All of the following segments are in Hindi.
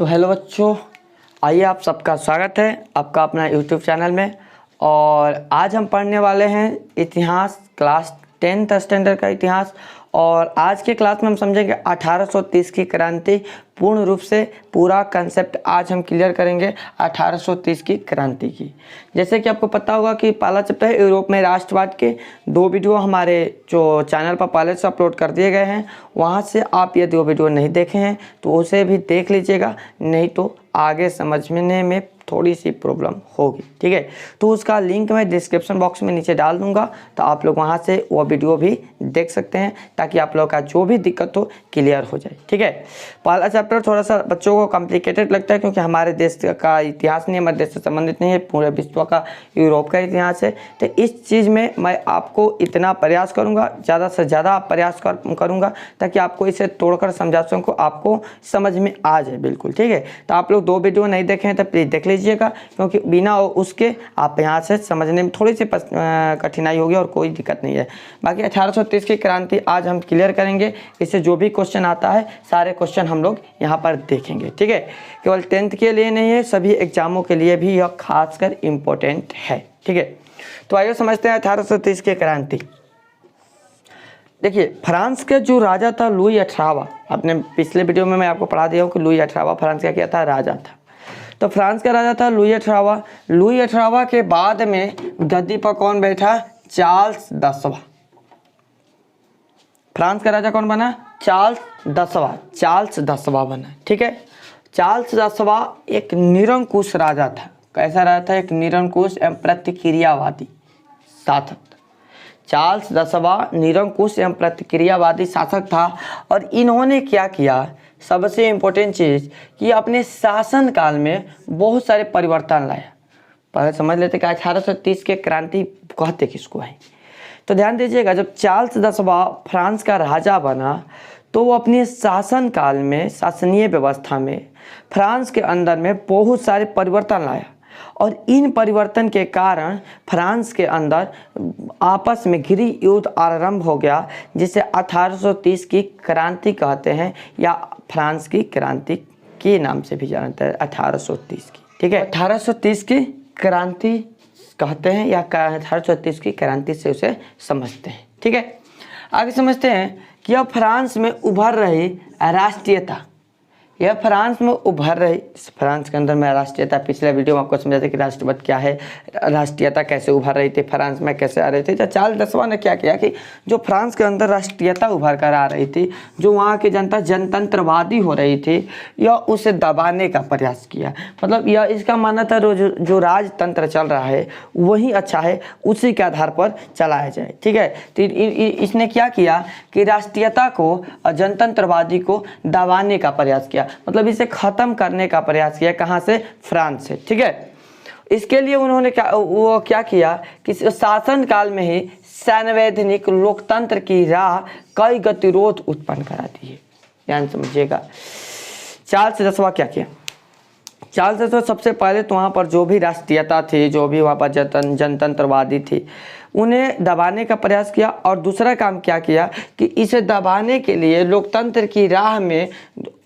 तो हेलो बच्चों, आइए आप सबका स्वागत है आपका अपना यूट्यूब चैनल में। और आज हम पढ़ने वाले हैं इतिहास, क्लास 10th स्टैंडर्ड का इतिहास। और आज के क्लास में हम समझेंगे 1830 की क्रांति। पूर्ण रूप से पूरा कंसेप्ट आज हम क्लियर करेंगे 1830 की क्रांति की। जैसे कि आपको पता होगा कि पहला चैप्टर है यूरोप में राष्ट्रवाद के, 2 वीडियो हमारे जो चैनल पर पहले से अपलोड कर दिए गए हैं। वहाँ से आप ये 2 वीडियो नहीं देखे हैं तो उसे भी देख लीजिएगा, नहीं तो आगे समझने में थोड़ी सी प्रॉब्लम होगी। ठीक है, तो उसका लिंक मैं डिस्क्रिप्शन बॉक्स में नीचे डाल दूंगा, तो आप लोग वहां से वो वीडियो भी देख सकते हैं ताकि आप लोग का जो भी दिक्कत हो क्लियर हो जाए। ठीक है, पहला चैप्टर थोड़ा सा बच्चों को कॉम्प्लिकेटेड लगता है क्योंकि हमारे देश का इतिहास नहीं, हमारे देश से संबंधित नहीं है, पूरे विश्व का, यूरोप का इतिहास है। तो इस चीज़ में मैं आपको इतना प्रयास करूँगा, ज़्यादा से ज़्यादा प्रयास करूँगा ताकि आपको इसे तोड़कर समझा सकूँ, आपको समझ में आ जाए बिल्कुल। ठीक है, तो आप लोग 2 वीडियो नहीं देखे हैं तो प्लीज़ देख लीजिएगा, क्योंकि बिना उसके आप यहाँ से समझने में थोड़ी सी कठिनाई होगी और कोई दिक्कत नहीं है। बाकी 1830 की क्रांति आज हम क्लियर करेंगे। इससे जो भी क्वेश्चन आता है सारे क्वेश्चन हम लोग यहाँ पर देखेंगे। ठीक है, केवल 10th के लिए नहीं है, सभी एग्जामों के लिए भी यह खासकर इम्पोर्टेंट है। ठीक है, तो आइए समझते हैं 1830 की क्रांति। देखिए, फ्रांस के जो राजा था लुई 18वां, आपने पिछले वीडियो में मैं आपको पढ़ा दिया हूँ कि लुई 18वां फ्रांस का क्या था, राजा था। तो फ्रांस का राजा था लुई 18वां। लुई 18वां के बाद में गद्दी पर कौन बैठा, चार्ल्स 10वां। फ्रांस का राजा कौन बना, चार्ल्स 10वां बना। ठीक है, चार्ल्स 10वां एक निरंकुश राजा था। कैसा राजा था, एक निरंकुश एवं प्रतिक्रियावादी शासक। चार्ल्स 10वां निरंकुश एवं प्रतिक्रियावादी शासक था। और इन्होंने क्या किया, सबसे इम्पोर्टेंट चीज़ कि अपने शासन काल में बहुत सारे परिवर्तन लाया। पहले समझ लेते कि 1830 के क्रांति कहते किसको है। तो ध्यान दीजिएगा, जब चार्ल्स 10वां फ्रांस का राजा बना तो वो अपने शासन काल में, शासनीय व्यवस्था में फ्रांस के अंदर में बहुत सारे परिवर्तन लाया। और इन परिवर्तन के कारण फ्रांस के अंदर आपस में गृह युद्ध आरंभ हो गया, जिसे 1830 की क्रांति कहते हैं, या फ्रांस की क्रांति के नाम से भी जानते हैं 1830 की। ठीक है, 1830 की क्रांति कहते हैं या 1830 की क्रांति से उसे समझते हैं। ठीक है, आगे समझते हैं कि अब फ्रांस में उभर रही राष्ट्रीयता, यह फ्रांस में उभर रही, फ्रांस के अंदर में राष्ट्रीयता, पिछले वीडियो में आपको समझाया था कि राष्ट्रवाद क्या है, राष्ट्रीयता कैसे उभर रही थी, फ्रांस में कैसे आ रही थी। तो चार्ल्स 10वां ने क्या किया कि जो फ्रांस के अंदर राष्ट्रीयता उभर कर आ रही थी, जो वहाँ की जनता जनतंत्रवादी हो रही थी, यह उसे दबाने का प्रयास किया। मतलब यह इसका मानना था जो राजतंत्र चल रहा है वही अच्छा है, उसी के आधार पर चलाया जाए। ठीक है, तो इसने क्या किया कि राष्ट्रीयता को, जनतंत्रवादी को दबाने का प्रयास किया, मतलब इसे खत्म करने का प्रयास किया। कहां से, फ्रांस से। ठीक है, इसके लिए उन्होंने क्या किया कि शासन काल में ही संवैधानिक लोकतंत्र की राह कई गतिरोध उत्पन्न करा दिए। ध्यान समझिएगा, चार्ल्स 10वां क्या किया। चार्ल्स 10वां सबसे पहले तो वहाँ पर जो भी राष्ट्रीयता थी, जो भी वहाँ पर जनतंत्रवादी थी, उन्हें दबाने का प्रयास किया। और दूसरा काम क्या किया कि इसे दबाने के लिए लोकतंत्र की राह में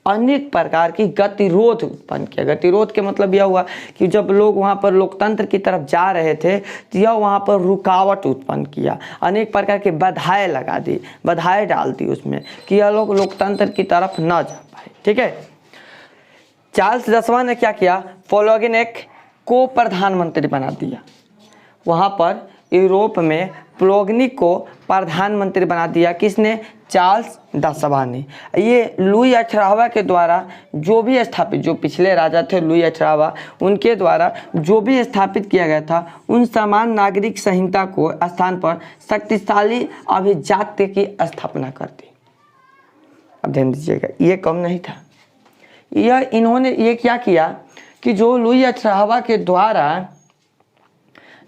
अनेक प्रकार की गतिरोध उत्पन्न किया। गतिरोध के मतलब यह हुआ कि जब लोग वहाँ पर लोकतंत्र की तरफ जा रहे थे तो यह वहाँ पर रुकावट उत्पन्न किया, अनेक प्रकार के बाधाएं लगा दी, बाधाएं डाल दी उसमें कि यह लोग लोकतंत्र की तरफ न जा पाए। ठीक है, चार्ल्स 10वां ने क्या किया, प्लोगनेक को प्रधानमंत्री बना दिया। वहाँ पर यूरोप में प्लोगनिक को प्रधानमंत्री बना दिया। किसने, चार्ल्स 10वां ने। ये लुई 18वां के द्वारा जो भी स्थापित, जो पिछले राजा थे लुई 18वां, उनके द्वारा जो भी स्थापित किया गया था, उन समान नागरिक संहिता को स्थान पर शक्तिशाली अभिजात्य की स्थापना कर दी। अब ध्यान दीजिएगा, ये कम नहीं था। इन्होंने ये क्या किया कि जो लुई 18वां के द्वारा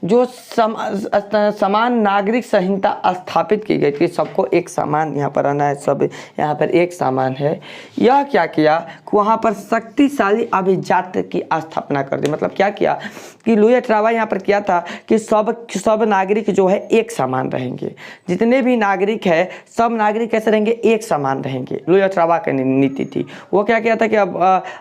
जो समान नागरिक संहिता स्थापित की गई थी, सबको एक समान यहाँ पर आना है, सब यहाँ पर एक समान है। यह क्या किया कि वहाँ पर शक्तिशाली अभिजात्य की स्थापना कर दी। मतलब क्या किया कि लुई अठारहवां यहाँ पर किया था कि सब नागरिक जो है एक समान रहेंगे, जितने भी नागरिक है सब नागरिक कैसे रहेंगे, एक समान रहेंगे। लुई अठारहवां की नीति थी। वो क्या किया था कि अब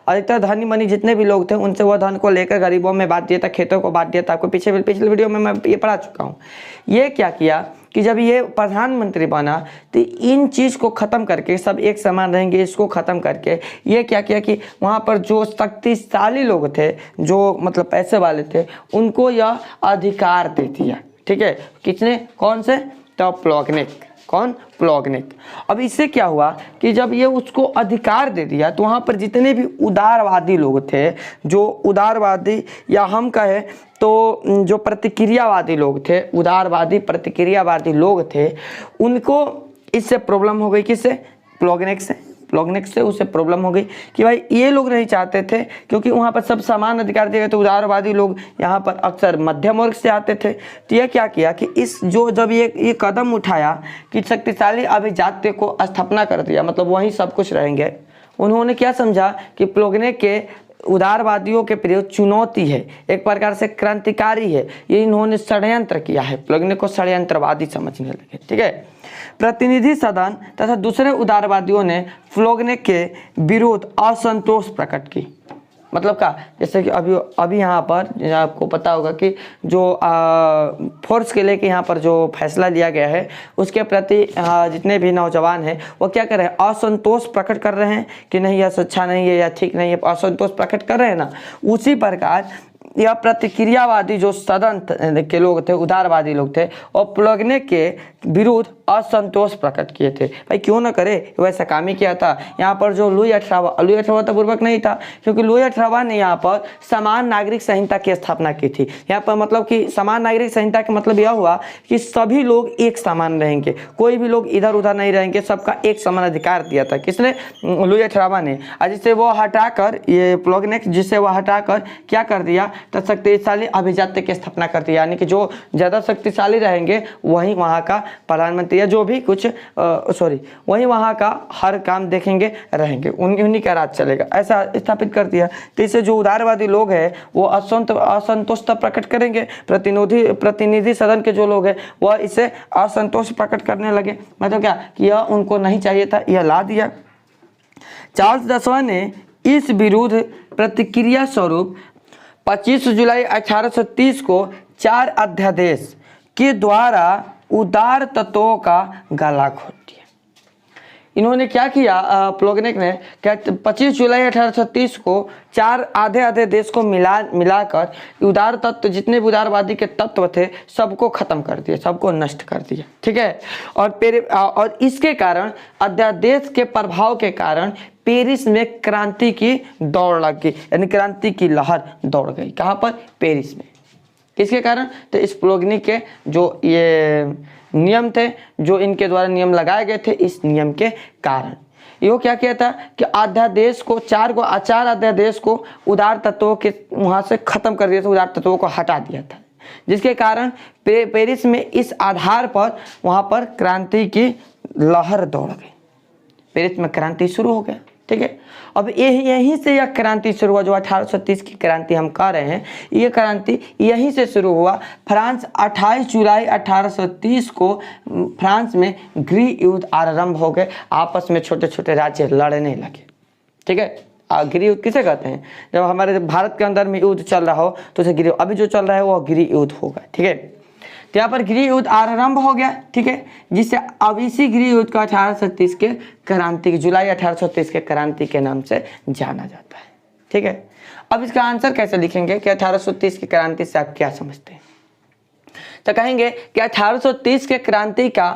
अधिकतर धनी मनी जितने भी लोग थे उनसे वह धन को लेकर गरीबों में बांट दिया था, खेतों को बांट दिया था। आपको पिछले वीडियो में मैं ये पढ़ा चुका हूँ। ये क्या किया कि जब ये प्रधानमंत्री बना तो इन चीज़ को ख़त्म करके सब एक समान रहेंगे, इसको ख़त्म करके ये क्या किया कि वहाँ पर जो शक्तिशाली लोग थे, जो मतलब पैसे वाले थे, उनको यह अधिकार दे दिया। ठीक है, किसने, कौन से, तो प्लॉगनेक। कौन, प्लॉगनेक। अब इससे क्या हुआ कि जब ये उसको अधिकार दे दिया तो वहाँ पर जितने भी उदारवादी लोग थे, जो उदारवादी या हम कहें तो जो प्रतिक्रियावादी लोग थे, उदारवादी प्रतिक्रियावादी लोग थे, उनको इससे प्रॉब्लम हो गई। किससे, प्लॉगनेक से उससे प्रॉब्लम हो गई कि भाई ये लोग नहीं चाहते थे, क्योंकि वहाँ पर सब समान अधिकार दिए गए। तो उदारवादी लोग यहाँ पर अक्सर मध्यम वर्ग से आते थे। तो ये क्या किया कि जब ये कदम उठाया कि शक्तिशाली अभिजात्य को स्थापना कर दिया, मतलब वहीं सब कुछ रहेंगे, उन्होंने क्या समझा कि प्लॉगनेक के उदारवादियों के प्रयोग चुनौती है, एक प्रकार से क्रांतिकारी है। ये इन्होंने षड्यंत्र किया है, प्लॉगनेक को षड्यंत्रवादी समझने लगे। ठीक है, प्रतिनिधि सदन तथा दूसरे उदारवादियों ने प्लॉगनेक के विरोध असंतोष प्रकट की। मतलब क्या, जैसे कि अभी यहाँ पर आपको पता होगा कि जो फोर्स के लेके यहाँ पर जो फैसला लिया गया है उसके प्रति जितने भी नौजवान हैं वो क्या कर रहे हैं, असंतोष प्रकट कर रहे हैं कि नहीं यह अच्छा नहीं है या ठीक नहीं है, असंतोष प्रकट कर रहे हैं ना। उसी प्रकार यह प्रतिक्रियावादी जो सदन के लोग थे, उदारवादी लोग थे, और प्लॉगनेक के विरुद्ध असंतोष प्रकट किए थे। भाई क्यों ना करे, वैसा काम ही किया था। यहाँ पर जो लुई अठारहवां तो पूर्वक नहीं था, क्योंकि लुई अठारहवां ने यहाँ पर समान नागरिक संहिता की स्थापना की थी। यहाँ पर मतलब कि समान नागरिक संहिता का मतलब यह हुआ कि सभी लोग एक समान रहेंगे, कोई भी लोग इधर उधर नहीं रहेंगे, सबका एक समान अधिकार दिया था। किसने, लुई अठारहवां ने। जिससे वो हटाकर, ये प्लॉगनेक जिससे वो हटाकर क्या कर दिया, तो शक्तिशाली अभिजात्य की स्थापना कर दी। यानी कि जो ज़्यादा शक्तिशाली रहेंगे वही वहाँ का प्रधानमंत्री या जो भी कुछ वही वहाँ का हर काम देखेंगे, रहेंगे, उन्हीं का राज चलेगा, ऐसा स्थापित कर दिया। तो इससे जो उदारवादी लोग हैं वो असंतोष तब प्रकट करेंगे। प्रतिनिधि सदन के जो लोग हैं वह इससे असंतोष प्रकट करने लगे। मतलब क्या कि यह उनको नहीं चाहिए था, यह ला दिया। चार्ल्स 10वां ने इस विरुद्ध प्रतिक्रिया स्वरूप 25 जुलाई 1830 को 4 अध्यादेश के द्वारा उदार तत्वों का गला घोट दिया। इन्होंने क्या किया, प्लॉगनेक ने क्या 25 जुलाई 1830 को 4 आधे देश को मिलाकर उदार तत्व, जितने भी उदारवादी के तत्व थे, सबको खत्म कर दिया, सबको नष्ट कर दिया। ठीक है, और इसके कारण, अध्यादेश के प्रभाव के कारण पेरिस में क्रांति की दौड़ लग गई, यानी क्रांति की लहर दौड़ गई। कहाँ पर, पेरिस में। किसके कारण, तो इस प्लॉगनेक के जो ये नियम थे, जो इनके द्वारा नियम लगाए गए थे, इस नियम के कारण यो क्या किया था कि अध्यादेश को 4 अध्यादेश को उदार तत्वों के वहाँ से खत्म कर दिया था, उदार तत्वों को हटा दिया था, जिसके कारण पेरिस में इस आधार पर वहाँ पर क्रांति की लहर दौड़ गई, पेरिस में क्रांति शुरू हो गया। ठीक है, अब यहीं से यह क्रांति शुरू हुआ, जो 1830 की क्रांति हम कह रहे हैं, ये क्रांति यहीं से शुरू हुआ। फ्रांस 28 जुलाई 1830 को फ्रांस में गृह युद्ध आरंभ हो गए, आपस में छोटे छोटे राज्य लड़ने लगे। ठीक है, गृह युद्ध किसे कहते हैं, जब हमारे भारत के अंदर में युद्ध चल रहा हो तो उसे गृह, अभी जो चल रहा है वो गृह युद्ध होगा। ठीक है, तो यहाँ पर गृह युद्ध आरंभ हो गया। ठीक है, जिससे अब इसी गृह युद्ध को 1830 के क्रांति, जुलाई 1830 के क्रांति के नाम से जाना जाता है। ठीक है, अब इसका आंसर कैसे लिखेंगे कि 1830 की क्रांति से आप क्या समझते हैं, तो कहेंगे कि 1830 के क्रांति का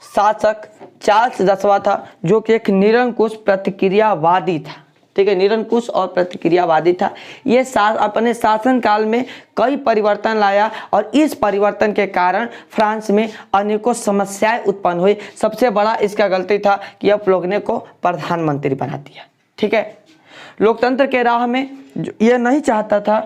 शासक चार्ल्स 10वां था, जो कि एक निरंकुश प्रतिक्रियावादी था। ठीक है, निरंकुश और प्रतिक्रियावादी था। ये अपने शासन काल में कई परिवर्तन लाया और इस परिवर्तन के कारण फ्रांस में अनेकों समस्याएं उत्पन्न हुई। सबसे बड़ा इसका गलती था कि यह प्लॉगनेक को प्रधानमंत्री बना दिया। ठीक है, लोकतंत्र के राह में यह नहीं चाहता था,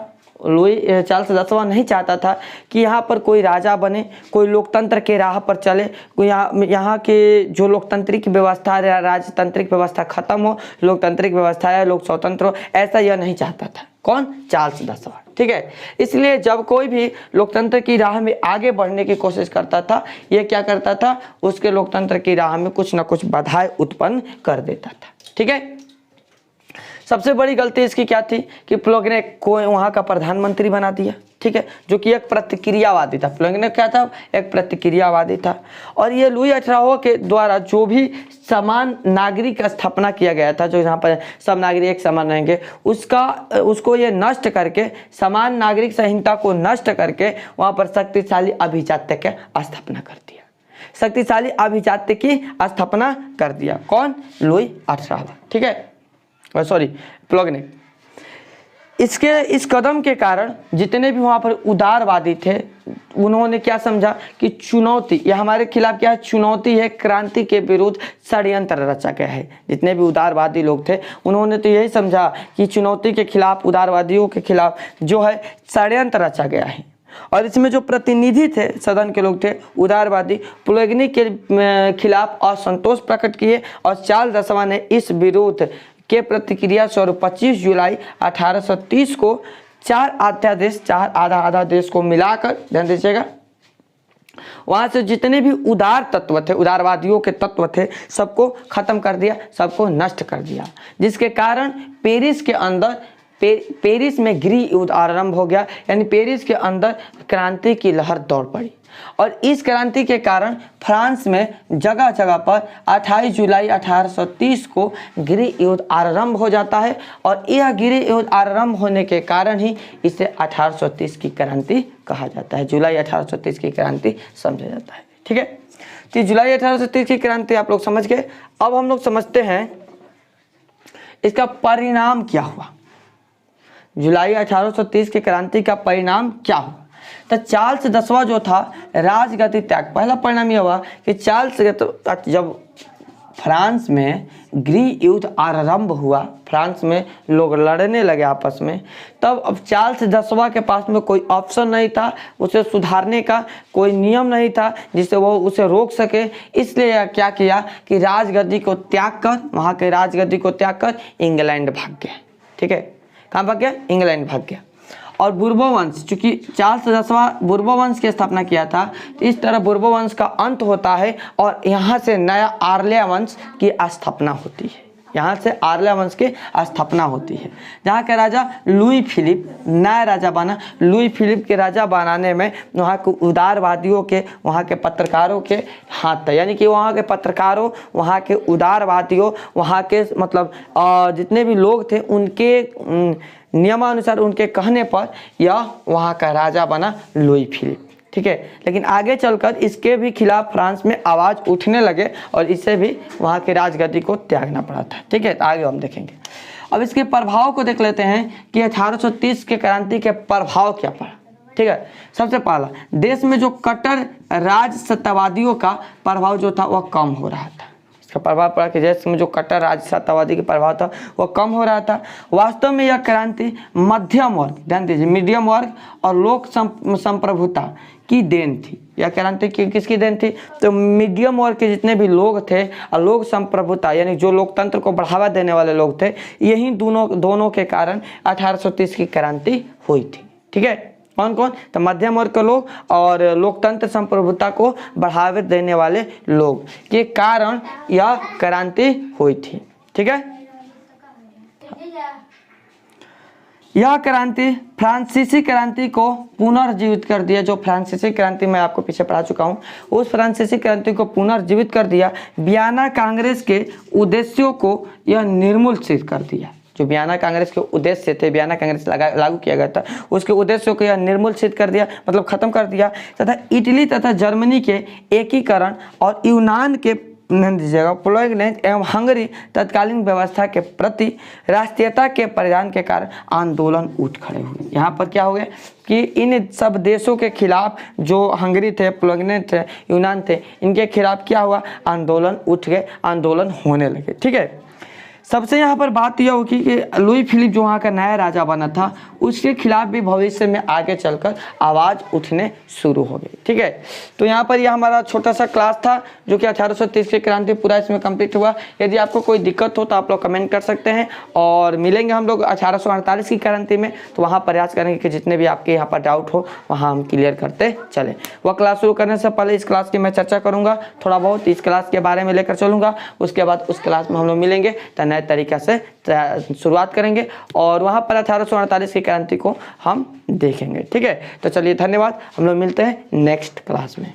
लुई चार्ल्स 10वां नहीं चाहता था कि यहाँ पर कोई राजा बने, कोई लोकतंत्र के राह पर चले, कोई यहाँ के जो लोकतांत्रिक व्यवस्था राजतांत्रिक व्यवस्था खत्म हो, लोकतांत्रिक व्यवस्था है, लोक स्वतंत्र हो, ऐसा यह नहीं चाहता था। कौन? चार्ल्स 10वां। ठीक है, इसलिए जब कोई भी लोकतंत्र की राह में आगे बढ़ने की कोशिश करता था, ये क्या करता था, उसके लोकतंत्र की राह में कुछ ना कुछ बाधाएं उत्पन्न कर देता था। ठीक है, सबसे बड़ी गलती इसकी क्या थी कि प्लॉगनेक को वहाँ का प्रधानमंत्री बना दिया। ठीक है, जो कि एक प्रतिक्रियावादी था। प्लॉगनेक क्या था? एक प्रतिक्रियावादी था। और ये लुई 18वां के द्वारा जो भी समान नागरिक का स्थापना किया गया था, जो यहाँ पर सब नागरिक एक समान रहेंगे, उसको ये नष्ट करके, समान नागरिक संहिता को नष्ट करके वहाँ पर शक्तिशाली अभिजात्य की स्थापना कर दिया। शक्तिशाली अभिजात्य की स्थापना कर दिया। कौन? लुई 18वां। ठीक है, सॉरी, प्लॉगनेक। इस कदम के कारण जितने भी वहाँ पर उदारवादी थे, उन्होंने क्या समझा कि चुनौती, यह हमारे खिलाफ क्या है? चुनौती है, क्रांति के विरुद्ध षड्यंत्र रचा गया है। जितने भी उदारवादी लोग थे, उन्होंने तो यही समझा कि चुनौती के खिलाफ, उदारवादियों के खिलाफ जो है षड्यंत्र रचा गया है। और इसमें जो प्रतिनिधि थे, सदन के लोग थे, उदारवादी, प्लॉगनेक के खिलाफ असंतोष प्रकट किए और चार्ल्स 10वां ने इस विरोध के प्रतिक्रिया स्वरूप 25 जुलाई 1830 को 4 आधा देश को मिलाकर, ध्यान दीजिएगा, वहां से जितने भी उदार तत्व थे, उदारवादियों के तत्व थे, सबको खत्म कर दिया, सबको नष्ट कर दिया। जिसके कारण पेरिस के अंदर पेरिस में गृह युद्ध आरंभ हो गया, यानी पेरिस के अंदर क्रांति की लहर दौड़ पड़ी। और इस क्रांति के कारण फ्रांस में जगह जगह पर 28 जुलाई 1830 को गृह युद्ध आरंभ हो जाता है। और यह गृह युद्ध आरंभ होने के कारण ही इसे 1830 की क्रांति कहा जाता है। जुलाई 1830 की क्रांति समझा जाता है। ठीक है, तो जुलाई 1830 की क्रांति आप लोग समझ गए। अब हम लोग समझते हैं इसका परिणाम क्या हुआ। जुलाई 1830 की क्रांति का परिणाम क्या हुआ? तो चार्ल्स 10वां जो था राजगद्दी त्याग। पहला परिणाम यह हुआ कि जब फ्रांस में गृह युद्ध आरंभ हुआ, फ्रांस में लोग लड़ने लगे आपस में, तब अब चार्ल्स 10वां के पास में कोई ऑप्शन नहीं था, उसे सुधारने का कोई नियम नहीं था जिससे वो उसे रोक सके। इसलिए क्या किया कि राजगद्दी को त्याग कर, वहाँ के राजगद्दी को त्याग कर इंग्लैंड भाग गया। ठीक है, कहाँ भाग गया? इंग्लैंड भाग गया। और बुर्बो वंश, चूंकि चार्ल्स 10वां बुर्बो वंश की स्थापना किया था, तो इस तरह बुर्बो वंश का अंत होता है और यहाँ से नया आर्लिया वंश की स्थापना होती है। यहाँ से आर्लिया वंश की स्थापना होती है, जहाँ के राजा लुई फिलिप नया राजा बना। लुई फिलिप के राजा बनाने में वहाँ के उदारवादियों के, वहाँ के पत्रकारों के हाथ था। यानी कि वहाँ के पत्रकारों, वहाँ के उदारवादियों, वहाँ के मतलब जितने भी लोग थे, उनके नियमानुसार, उनके कहने पर यह वहाँ का राजा बना लुई फिलिप। ठीक है, लेकिन आगे चलकर इसके भी खिलाफ फ्रांस में आवाज़ उठने लगे और इससे भी वहाँ के राजगद्दी को त्यागना पड़ा था। ठीक है, आगे हम देखेंगे। अब इसके प्रभाव को देख लेते हैं कि 1830 के क्रांति के प्रभाव क्या पड़ा। ठीक है, सबसे पहला, देश में जो कट्टर राजसत्तावादियों का प्रभाव जो था वह कम हो रहा था। इसका प्रभाव पड़ा कि देश में जो कट्टर राजसत्तावादी का प्रभाव था वह कम हो रहा था। वास्तव में यह क्रांति मध्यम वर्ग, ध्यान दीजिए, मीडियम वर्ग और लोक संप्रभुता की देन थी। यह क्रांति किसकी देन थी? तो मीडियम वर्ग के जितने भी लोग थे और लोक संप्रभुता, यानी जो लोकतंत्र को बढ़ावा देने वाले लोग थे, यही दोनों के कारण 1830 की क्रांति हुई थी। ठीक है, कौन कौन? तो मध्यम वर्ग के लोग और लोकतंत्र संप्रभुता को बढ़ावा देने वाले लोग के कारण यह क्रांति हुई थी। ठीक है, यह क्रांति फ्रांसीसी क्रांति को पुनर्जीवित कर दिया। जो फ्रांसीसी क्रांति मैं आपको पीछे पढ़ा चुका हूँ, उस फ्रांसीसी क्रांति को पुनर्जीवित कर दिया। वियना कांग्रेस के उद्देश्यों को यह निर्मूलित कर दिया। जो वियना कांग्रेस के उद्देश्य थे, वियना कांग्रेस लागू किया गया था, उसके उद्देश्यों को यह निर्मूलित कर दिया, मतलब खत्म कर दिया। तथा इटली तथा जर्मनी के एकीकरण और यूनान के दीजिएगा प्लॉगनेक एवं हंगरी तत्कालीन व्यवस्था के प्रति राष्ट्रीयता के परिधान के कारण आंदोलन उठ खड़े हुए। यहाँ पर क्या हो गया कि इन सब देशों के खिलाफ, जो हंगरी थे, प्लॉगनेक थे, यूनान थे, इनके खिलाफ क्या हुआ? आंदोलन उठ गए, आंदोलन होने लगे। ठीक है, सबसे यहाँ पर बात यह होगी कि लुई फिलिप जो वहाँ का नया राजा बना था उसके खिलाफ भी भविष्य में आगे चलकर आवाज़ उठने शुरू हो गई। ठीक है, तो यहाँ पर यह हमारा छोटा सा क्लास था जो कि 1830 की क्रांति पूरा इसमें कंप्लीट हुआ। यदि आपको कोई दिक्कत हो तो आप लोग कमेंट कर सकते हैं और मिलेंगे हम लोग 1848 की क्रांति में। तो वहाँ प्रयास करेंगे कि जितने भी आपके यहाँ पर डाउट हो वहाँ हम क्लियर करते चलें। वह क्लास शुरू करने से पहले इस क्लास की मैं चर्चा करूँगा, थोड़ा बहुत इस क्लास के बारे में लेकर चलूँगा। उसके बाद उस क्लास में हम लोग मिलेंगे तो नए तरीक़े से शुरुआत करेंगे और वहाँ पर 1848 की क्रांति को हम देखेंगे। ठीक है, तो चलिए धन्यवाद, हम लोग मिलते हैं नेक्स्ट क्लास में।